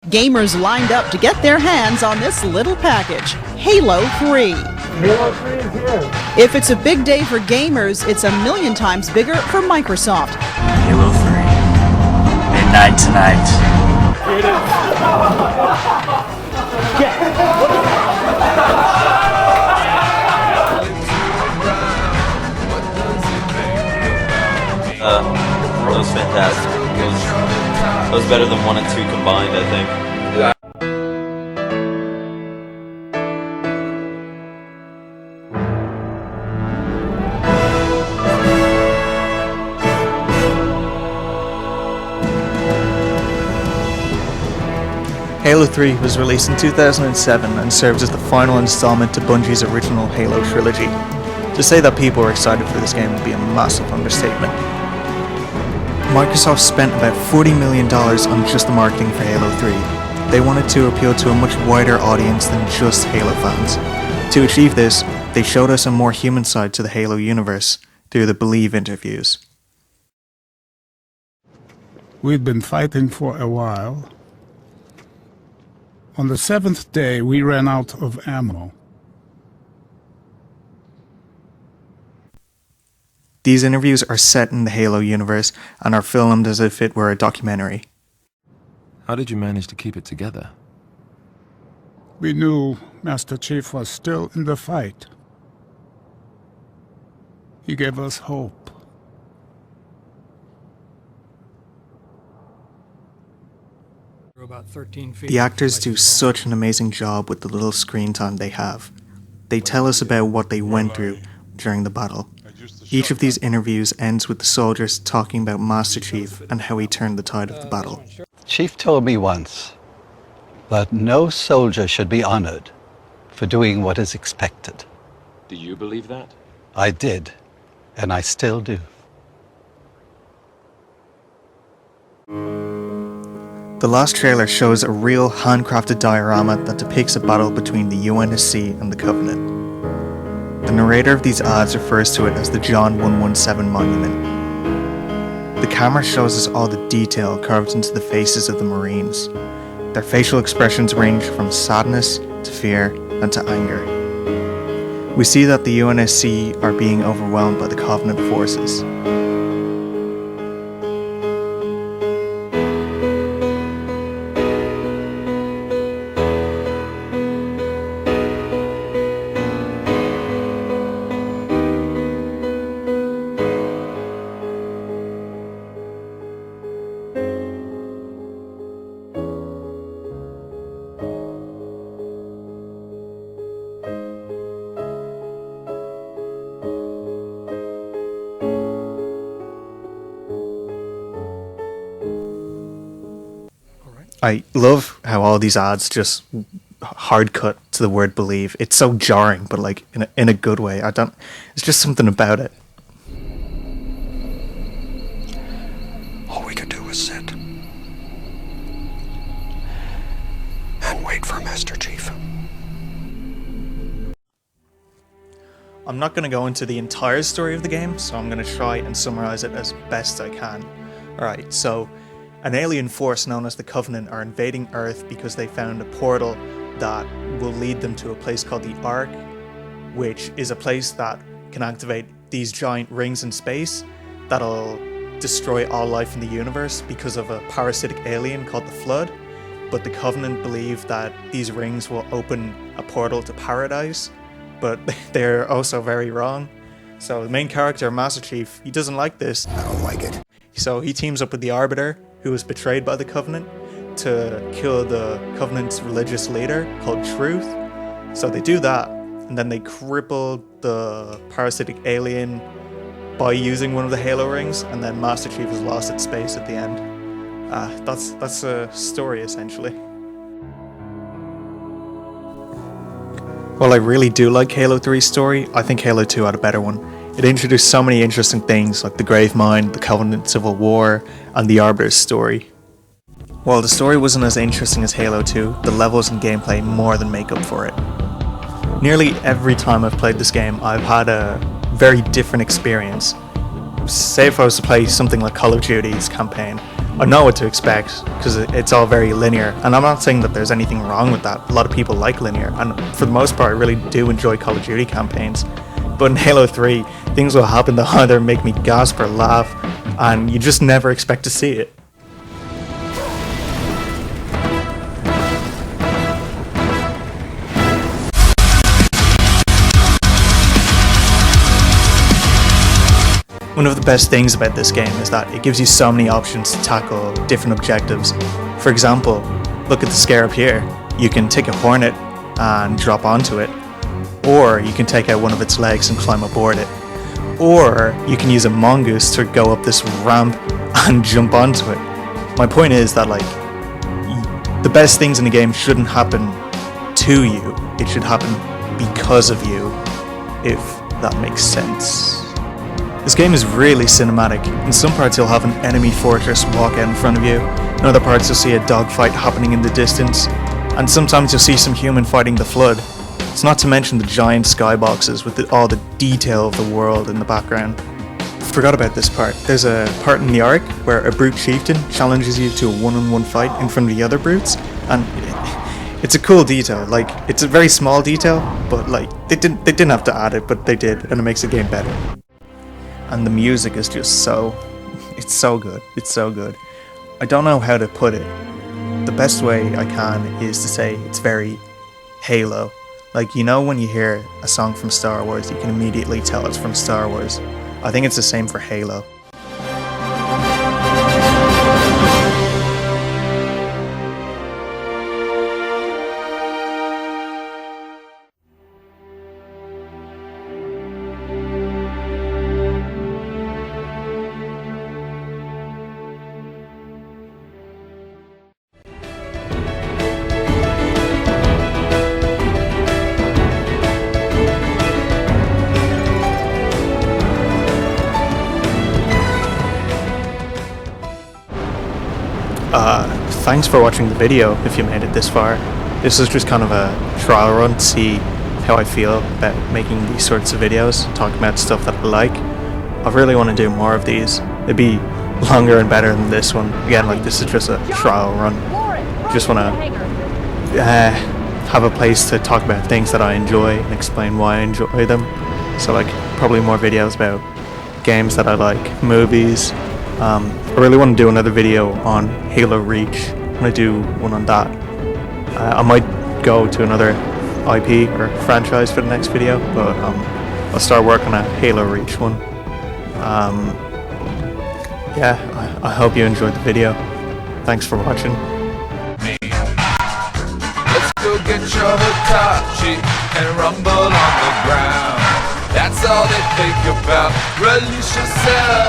Gamers lined up to get their hands on this little package, Halo 3. Halo 3 is here. If it's a big day for gamers, it's a million times bigger for Microsoft. Halo 3. Midnight tonight. Here it That was fantastic. It was better than 1 and 2 combined, I think. Halo 3 was released in 2007 and serves as the final installment to Bungie's original Halo trilogy. To say that people were excited for this game would be a massive understatement. Microsoft spent about $40 million on just the marketing for Halo 3. They wanted to appeal to a much wider audience than just Halo fans. To achieve this, they showed us a more human side to the Halo universe through the Believe interviews. We'd been fighting for a while. On the 7th day, we ran out of ammo. These interviews are set in the Halo universe and are filmed as if it were a documentary. How did you manage to keep it together? We knew Master Chief was still in the fight. He gave us hope. The actors do such an amazing job with the little screen time they have. They tell us about what they went through during the battle. Each of these interviews ends with the soldiers talking about Master Chief and how he turned the tide of the battle. Chief told me once that no soldier should be honored for doing what is expected. Do you believe that? I did, and I still do. The last trailer shows a real handcrafted diorama that depicts a battle between the UNSC and the Covenant. The narrator of these ads refers to it as the John 117 Monument. The camera shows us all the detail carved into the faces of the Marines. Their facial expressions range from sadness to fear and to anger. We see that the UNSC are being overwhelmed by the Covenant forces. I love how all these ads just hard cut to the word believe. It's so jarring, but like in a good way. It's just something about it. All we could do was sit and wait for Master Chief. I'm not going to go into the entire story of the game, so I'm going to try and summarize it as best I can. Alright, so an alien force known as the Covenant are invading Earth because they found a portal that will lead them to a place called the Ark, which is a place that can activate these giant rings in space that'll destroy all life in the universe because of a parasitic alien called the Flood. But the Covenant believe that these rings will open a portal to paradise, but they're also very wrong. So the main character, Master Chief, he doesn't like this. I don't like it. So he teams up with the Arbiter, who was betrayed by the Covenant, to kill the Covenant's religious leader called Truth. So they do that, and then they cripple the parasitic alien by using one of the Halo rings, and then Master Chief is lost at space at the end. That's a story, essentially. While I really do like Halo 3's story, I think Halo 2 had a better one. It introduced so many interesting things like the Gravemind, the Covenant Civil War, and the Arbiter's story. While the story wasn't as interesting as Halo 2, the levels and gameplay more than make up for it. Nearly every time I've played this game, I've had a very different experience. Say if I was to play something like Call of Duty's campaign, I know what to expect because it's all very linear, and I'm not saying that there's anything wrong with that. A lot of people like linear, and for the most part I really do enjoy Call of Duty campaigns. But in Halo 3, things will happen that either make me gasp or laugh, and you just never expect to see it. One of the best things about this game is that it gives you so many options to tackle different objectives. For example, look at the scarab here. You can take a Hornet and drop onto it, or you can take out one of its legs and climb aboard it, or you can use a mongoose to go up this ramp and jump onto it. My point is that the best things in the game shouldn't happen to you, it should happen because of you, if that makes sense. This game is really cinematic. In some parts you'll have an enemy fortress walk out in front of you, in other parts you'll see a dogfight happening in the distance, and sometimes you'll see some human fighting the Flood. It's not to mention the giant skyboxes with all the detail of the world in the background. Forgot about this part. There's a part in the Ark where a brute chieftain challenges you to a one-on-one fight in front of the other brutes, and it's a cool detail. Like, it's a very small detail, but like they didn't have to add it, but they did, and it makes the game better. And the music is just it's so good. It's so good. I don't know how to put it. The best way I can is to say it's very Halo. Like, you know when you hear a song from Star Wars, you can immediately tell it's from Star Wars. I think it's the same for Halo. Thanks for watching the video if you made it this far. This is just kind of a trial run to see how I feel about making these sorts of videos, talking about stuff that I like. I really want to do more of these. It'd be longer and better than this one. Again, like, this is just a trial run. Just want to have a place to talk about things that I enjoy and explain why I enjoy them. So like, probably more videos about games that I like, movies. I really want to do another video on Halo Reach. I'm going to do one on that. I might go to another IP or franchise for the next video, but I'll start working on a Halo Reach one. Yeah, I hope you enjoyed the video. Thanks for watching. Let's go get your Hitachi and rumble on the ground. That's all they think about. Release yourself.